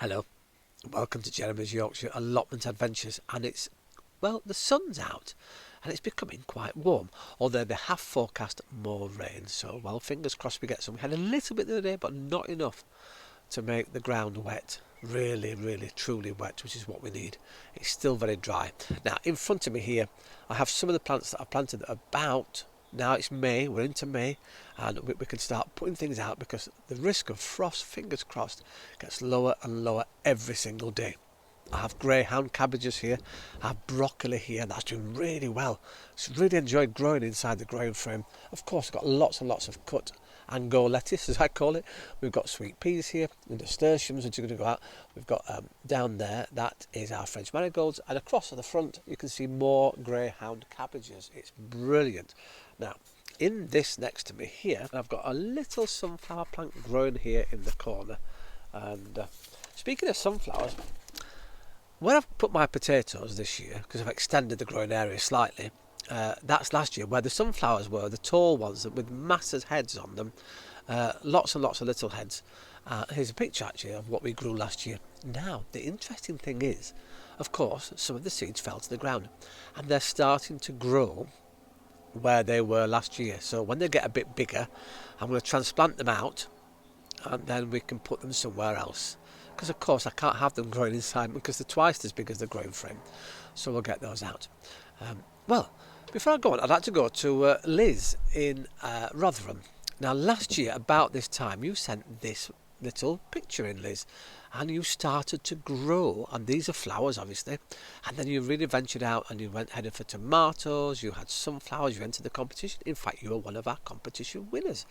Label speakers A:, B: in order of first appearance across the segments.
A: Hello, welcome to Jeremy's Yorkshire Allotment Adventures, and well, the sun's out and it's becoming quite warm, although they have forecast more rain, so well, fingers crossed we get some. We had a little bit the other day, but not enough to make the ground wet, really, truly wet, which is what we need. It's still very dry. Now, in front of me here, I have some of the plants that I planted that are about, now it's May, we're into May, and we can start putting things out because the risk of frost, fingers crossed, gets lower and lower every single day. I have greyhound cabbages here, I have broccoli here, that's doing really well. It's really enjoyed growing inside the growing frame. Of course, I've got lots and lots of cut and go lettuce, as I call it. We've got sweet peas here, and nasturtiums, which are going to go out. We've got down there, that is our French marigolds, and across at the front you can see more greyhound cabbages. It's brilliant. Now, in this next to me here, I've got a little sunflower plant growing here in the corner. And speaking of sunflowers, where I've put my potatoes this year, because I've extended the growing area slightly, that's last year, where the sunflowers were, the tall ones with massive heads on them, lots and lots of little heads. Here's a picture actually of what we grew last year. Now, the interesting thing is, of course, some of the seeds fell to the ground, and they're starting to grow where they were last year. So when they get a bit bigger, I'm going to transplant them out, and then we can put them somewhere else. Because of course I can't have them growing inside because they're twice as big as the growing frame. So we'll get those out. Well, before I go on, I'd like to go to Liz in Rotherham. Now, last year about this time you sent this little picture in, Liz, and you started to grow, and these are flowers obviously, and then you really ventured out and you went headed for tomatoes, you had sunflowers, you entered the competition. In fact, you were one of our competition winners.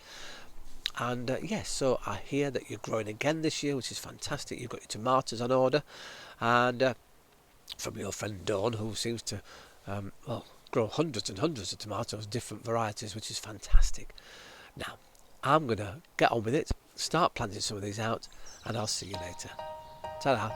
A: And yes, so I hear that you're growing again this year, which is fantastic. You've got your tomatoes on order, and from your friend Dawn, who seems to grow hundreds and hundreds of tomatoes, different varieties, which is fantastic. Now, I'm going to get on with it, start planting some of these out, and I'll see you later. Ta-da!